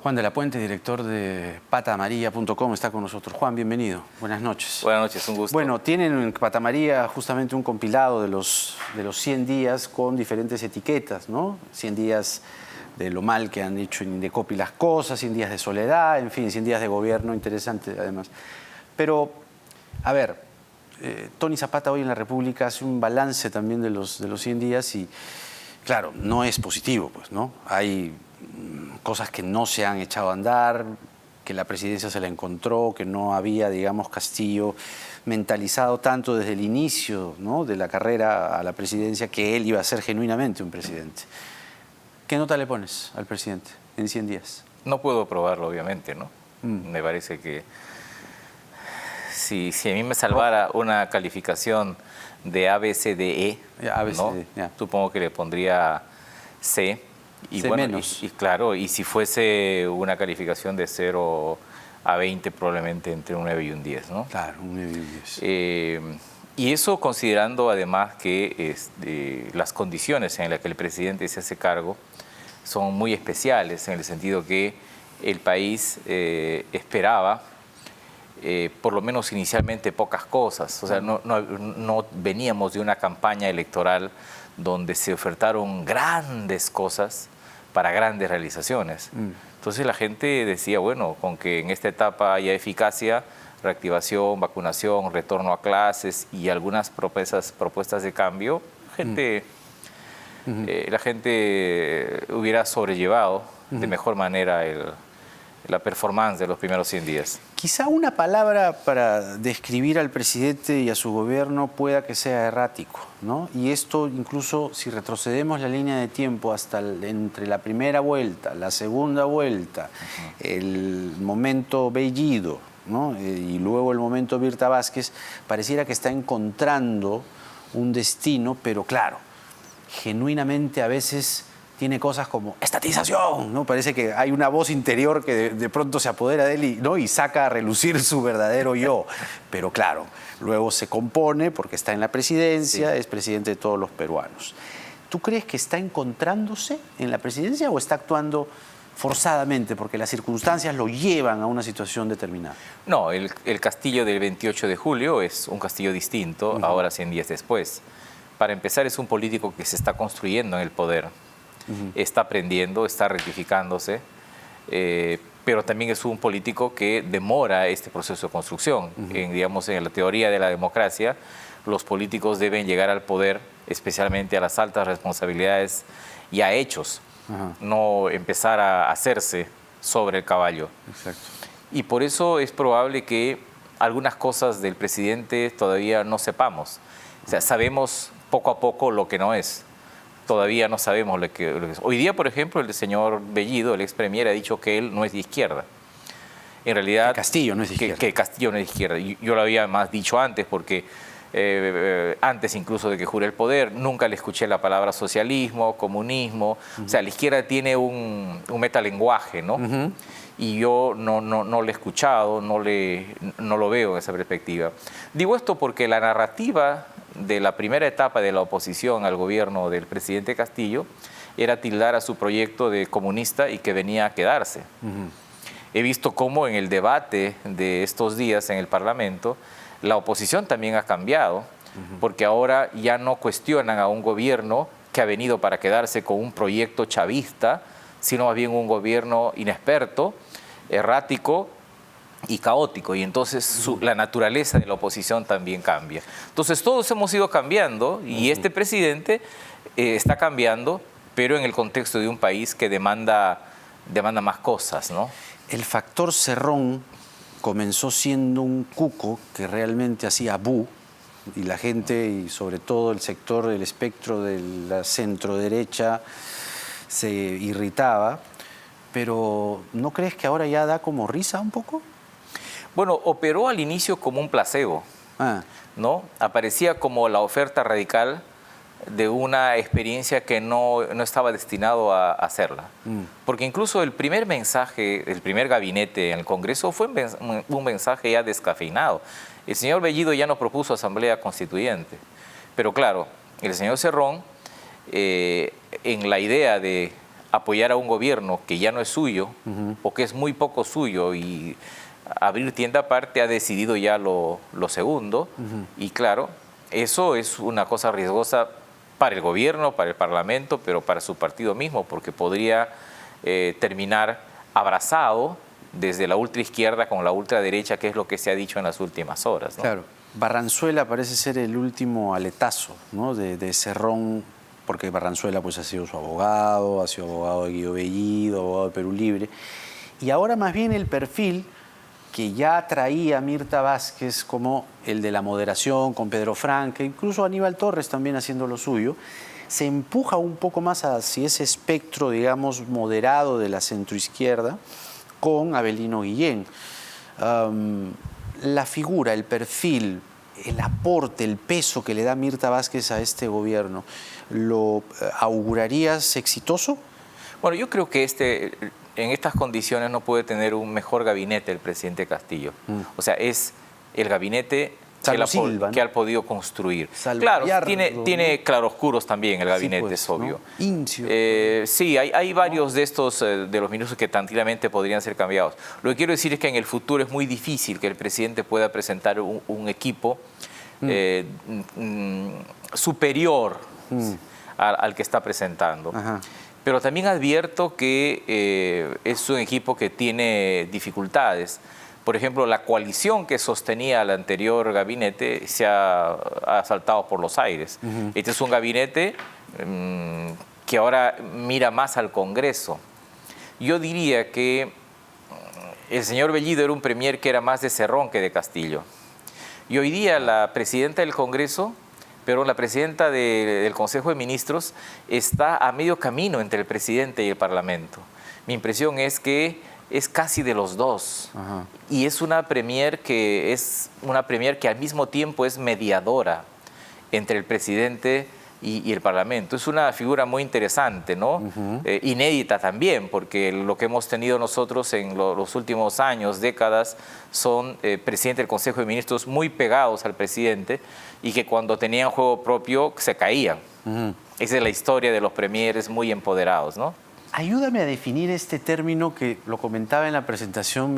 Juan de la Puente, director de patamaria.com, está con nosotros. Juan, bienvenido. Buenas noches. Buenas noches, un gusto. Bueno, tienen en Patamaria justamente un compilado de los 100 días con diferentes etiquetas, ¿no? 100 días de lo mal que han hecho en Indecopi las cosas, 100 días de soledad, en fin, 100 días de gobierno, interesante además. Pero, a ver, Tony Zapata hoy en la República hace un balance también de los 100 días y, claro, no es positivo, pues, ¿no? Hay cosas que no se han echado a andar, que la presidencia se la encontró, que no había, digamos, Castillo mentalizado tanto desde el inicio, ¿no?, de la carrera a la presidencia que él iba a ser genuinamente un presidente. ¿Qué nota le pones al presidente en 100 días? No puedo probarlo, obviamente, ¿no? Me parece que si a mí me salvara una calificación de A, B, C, D, E, ¿no? Supongo que le pondría C. Y C bueno, menos. Y claro, y si fuese una calificación de 0 a 20, probablemente entre un 9 y un 10, ¿no? Claro, un 9 y un 10. Y eso considerando además que las condiciones en las que el presidente se hace cargo son muy especiales, en el sentido que el país esperaba, por lo menos inicialmente, pocas cosas. O sea, no veníamos de una campaña electoral donde se ofertaron grandes cosas para grandes realizaciones. Entonces la gente decía, bueno, con que en esta etapa haya eficacia, reactivación, vacunación, retorno a clases y algunas propuestas de cambio, la gente hubiera sobrellevado de mejor manera la performance de los primeros 100 días. Quizá una palabra para describir al presidente y a su gobierno pueda que sea errático, ¿no? Y esto incluso si retrocedemos la línea de tiempo hasta entre la primera vuelta, la segunda vuelta, el momento Bellido, ¿no?, y luego el momento Virta Vázquez, pareciera que está encontrando un destino, pero claro, genuinamente a veces tiene cosas como estatización, ¿no? Parece que hay una voz interior que de pronto se apodera de él y saca a relucir su verdadero yo. Pero claro, luego se compone porque está en la presidencia, es presidente de todos los peruanos. ¿Tú crees que está encontrándose en la presidencia o está actuando forzadamente porque las circunstancias lo llevan a una situación determinada? No, el Castillo del 28 de julio es un Castillo distinto, ahora 100 días después. Para empezar, es un político que se está construyendo en el poder. Está aprendiendo, está rectificándose, pero también es un político que demora este proceso de construcción. Digamos, en la teoría de la democracia, los políticos deben llegar al poder, especialmente a las altas responsabilidades y a hechos, no empezar a hacerse sobre el caballo. Exacto. Y por eso es probable que algunas cosas del presidente todavía no sepamos. O sea, sabemos poco a poco lo que no es. Todavía no sabemos lo que es. Hoy día, por ejemplo, el señor Bellido, el ex premier, ha dicho que él no es de izquierda. En realidad... Que Castillo no es de izquierda. Que Castillo no es de izquierda. Yo lo había más dicho antes porque antes incluso de que jure el poder, nunca le escuché la palabra socialismo, comunismo. O sea, la izquierda tiene un metalenguaje, ¿no? Y yo no lo he escuchado, no lo veo en esa perspectiva. Digo esto porque la narrativa de la primera etapa de la oposición al gobierno del presidente Castillo era tildar a su proyecto de comunista y que venía a quedarse. He visto cómo en el debate de estos días en el Parlamento la oposición también ha cambiado, porque ahora ya no cuestionan a un gobierno que ha venido para quedarse con un proyecto chavista, sino más bien un gobierno inexperto, errático y caótico, y entonces la naturaleza de la oposición también cambia. Entonces todos hemos ido cambiando y este presidente está cambiando, pero en el contexto de un país que demanda más cosas, ¿no? El factor Cerrón comenzó siendo un cuco que realmente hacía bu, y la gente, y sobre todo el sector del espectro de la centro-derecha, se irritaba, pero ¿no crees que ahora ya da como risa un poco? Bueno, operó al inicio como un placebo, ¿no? Aparecía como la oferta radical de una experiencia que no estaba destinado a hacerla. Porque incluso el primer mensaje, el primer gabinete en el Congreso fue un mensaje ya descafeinado. El señor Bellido ya no propuso asamblea constituyente. Pero claro, el señor Cerrón, en la idea de apoyar a un gobierno que ya no es suyo o que es muy poco suyo y abrir tienda aparte, ha decidido ya lo segundo. Y claro, eso es una cosa riesgosa para el gobierno, para el Parlamento, pero para su partido mismo, porque podría terminar abrazado desde la ultraizquierda con la ultraderecha, que es lo que se ha dicho en las últimas horas, ¿no? Claro. Barranzuela parece ser el último aletazo, ¿no?, de Cerrón, porque Barranzuela pues ha sido su abogado, ha sido abogado de Guido Bellido, abogado de Perú Libre. Y ahora más bien el perfil que ya traía Mirta Vázquez como el de la moderación con Pedro Franque, incluso Aníbal Torres también haciendo lo suyo, se empuja un poco más hacia ese espectro, digamos, moderado de la centroizquierda con Avelino Guillén. La figura, el perfil, el aporte, el peso que le da Mirta Vázquez a este gobierno, ¿lo augurarías exitoso? Bueno, yo creo que en estas condiciones no puede tener un mejor gabinete el presidente Castillo. O sea, es el gabinete que ha podido construir. Claro, tiene claroscuros también el gabinete, sí, pues, es obvio. ¿No? Incio. Sí, hay varios de estos, de los ministros que tranquilamente podrían ser cambiados. Lo que quiero decir es que en el futuro es muy difícil que el presidente pueda presentar un equipo superior al que está presentando. Ajá. Pero también advierto que es un equipo que tiene dificultades. Por ejemplo, la coalición que sostenía al anterior gabinete se ha saltado por los aires. Este es un gabinete que ahora mira más al Congreso. Yo diría que el señor Bellido era un premier que era más de Cerrón que de Castillo. Y hoy día la presidenta del Congreso, pero la presidenta del Consejo de Ministros, está a medio camino entre el presidente y el Parlamento. Mi impresión es que es casi de los dos. Ajá. Y es una premier que al mismo tiempo es mediadora entre el presidente y el Parlamento. Es una figura muy interesante, ¿no? Inédita también, porque lo que hemos tenido nosotros en los últimos años, décadas, son presidentes del Consejo de Ministros muy pegados al presidente y que cuando tenían juego propio se caían. Esa es la historia de los premieres muy empoderados, ¿no? Ayúdame a definir este término que lo comentaba en la presentación,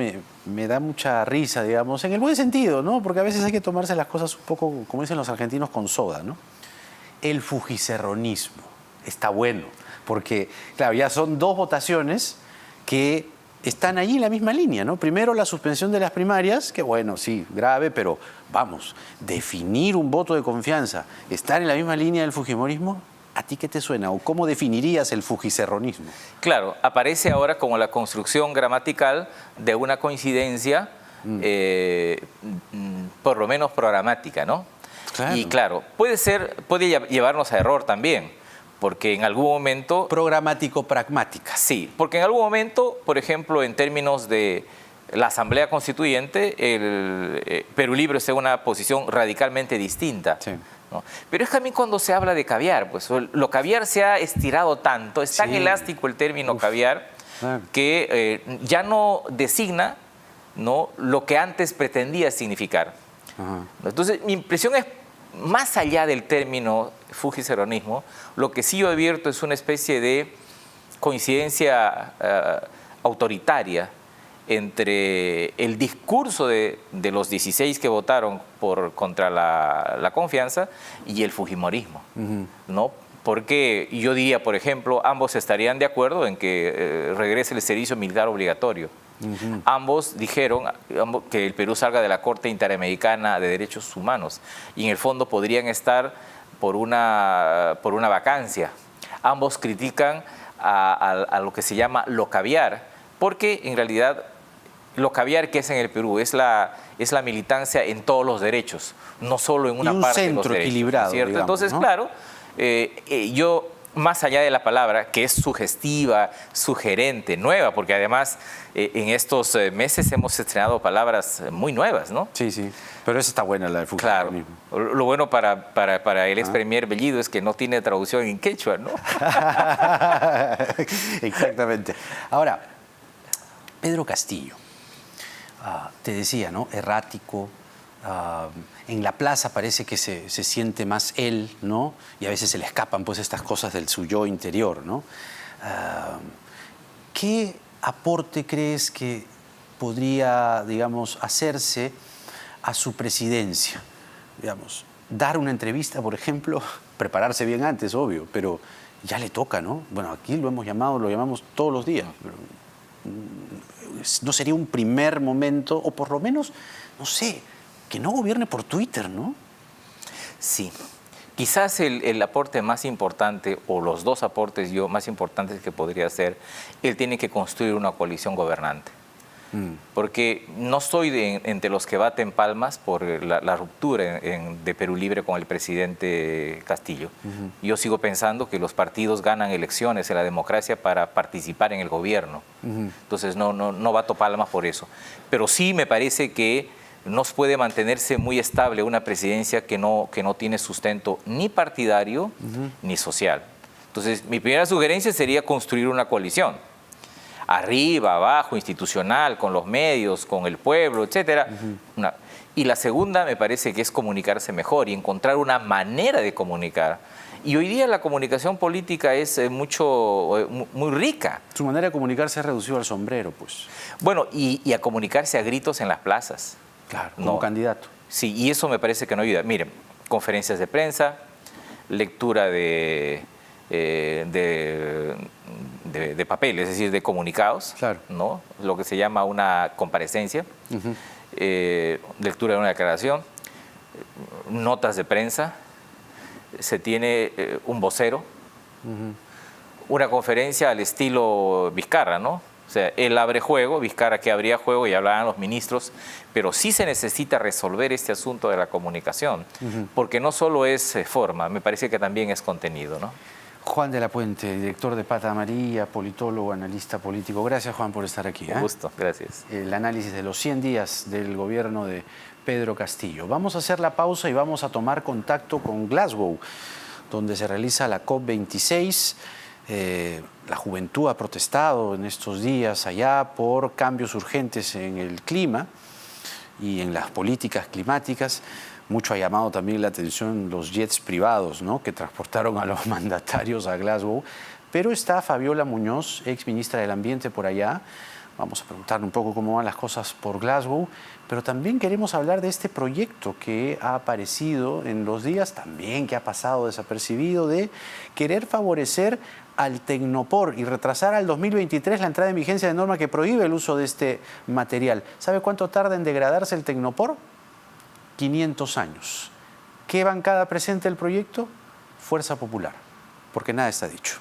me da mucha risa, digamos, en el buen sentido, ¿no? Porque a veces hay que tomarse las cosas un poco, como dicen los argentinos, con soda, ¿no? El fujicerronismo. Está bueno, porque, claro, ya son dos votaciones que están allí en la misma línea, ¿no? Primero la suspensión de las primarias, que bueno, sí, grave, pero vamos, definir un voto de confianza, estar en la misma línea del fujimorismo. ¿A ti qué te suena? ¿O cómo definirías el fujicerronismo? Claro, aparece ahora como la construcción gramatical de una coincidencia, por lo menos programática, ¿no? Claro. Y claro, puede llevarnos a error también, porque en algún momento... Programático-pragmática. Sí, porque en algún momento, por ejemplo, en términos de la Asamblea Constituyente, el Perú Libre es una posición radicalmente distinta. Sí. ¿No? Pero es que a mí cuando se habla de caviar, pues lo caviar se ha estirado tanto, es tan elástico el término caviar, que ya no designa, ¿no?, lo que antes pretendía significar. Entonces, mi impresión es, más allá del término fujicerronismo, lo que sí yo advierto es una especie de coincidencia autoritaria entre el discurso de los 16 que votaron contra la confianza y el fujimorismo, ¿no? Porque yo diría, por ejemplo, ambos estarían de acuerdo en que regrese el servicio militar obligatorio. Ambos dijeron que el Perú salga de la Corte Interamericana de Derechos Humanos y en el fondo podrían estar por una vacancia. Ambos critican a lo que se llama lo caviar, porque en realidad lo caviar que es en el Perú es la militancia en todos los derechos, no solo en una parte de los derechos. Un centro equilibrado, ¿cierto? Digamos, entonces, ¿no? Claro, yo, más allá de la palabra, que es sugestiva, sugerente, nueva, porque además en estos meses hemos estrenado palabras muy nuevas, ¿no? Sí, sí, pero esa está buena, la del fujicerronismo. Claro, lo bueno para el ex premier Bellido es que no tiene traducción en quechua, ¿no? Exactamente. Ahora, Pedro Castillo, te decía, ¿no?, errático, en la plaza parece que se siente más él, ¿no? Y a veces se le escapan pues estas cosas del su yo interior, ¿no? ¿Qué aporte crees que podría, digamos, hacerse a su presidencia? Digamos, dar una entrevista, por ejemplo, prepararse bien antes, obvio, pero ya le toca, ¿no? Bueno, aquí lo llamamos todos los días. Pero ¿no sería un primer momento, o por lo menos, no sé, que no gobierne por Twitter, ¿no? Sí. Quizás el aporte más importante, o los dos aportes más importantes que podría hacer, él tiene que construir una coalición gobernante. Porque no estoy entre los que baten palmas por la ruptura de Perú Libre con el presidente Castillo. Yo sigo pensando que los partidos ganan elecciones en la democracia para participar en el gobierno. Entonces no bato palmas por eso. Pero sí me parece que no puede mantenerse muy estable una presidencia que no tiene sustento ni partidario ni social. Entonces mi primera sugerencia sería construir una coalición. Arriba, abajo, institucional, con los medios, con el pueblo, etc. Y la segunda me parece que es comunicarse mejor y encontrar una manera de comunicar. Y hoy día la comunicación política es muy rica. Su manera de comunicarse ha reducido al sombrero, pues. Bueno, y a comunicarse a gritos en las plazas. Claro, como candidato. Sí, y eso me parece que no ayuda. Miren, conferencias de prensa, lectura de papeles, es decir, de comunicados, claro, ¿no? Lo que se llama una comparecencia, lectura de una declaración, notas de prensa, se tiene un vocero, una conferencia al estilo Vizcarra, ¿no? O sea, él abre juego, Vizcarra que abría juego y hablaban los ministros, pero sí se necesita resolver este asunto de la comunicación, porque no solo es forma, me parece que también es contenido, ¿no? Juan de la Puente, director de Pata Amarilla, politólogo, analista político. Gracias, Juan, por estar aquí. Un gusto, gracias. El análisis de los 100 días del gobierno de Pedro Castillo. Vamos a hacer la pausa y vamos a tomar contacto con Glasgow, donde se realiza la COP26. La juventud ha protestado en estos días allá por cambios urgentes en el clima y en las políticas climáticas. Mucho ha llamado también la atención los jets privados, ¿no?, que transportaron a los mandatarios a Glasgow. Pero está Fabiola Muñoz, ex ministra del Ambiente, por allá. Vamos a preguntarle un poco cómo van las cosas por Glasgow. Pero también queremos hablar de este proyecto que ha aparecido en los días, también que ha pasado desapercibido, de querer favorecer al Tecnopor y retrasar al 2023 la entrada en vigencia de norma que prohíbe el uso de este material. ¿Sabe cuánto tarda en degradarse el Tecnopor? 500 años. ¿Qué bancada presenta el proyecto? Fuerza Popular, porque nada está dicho.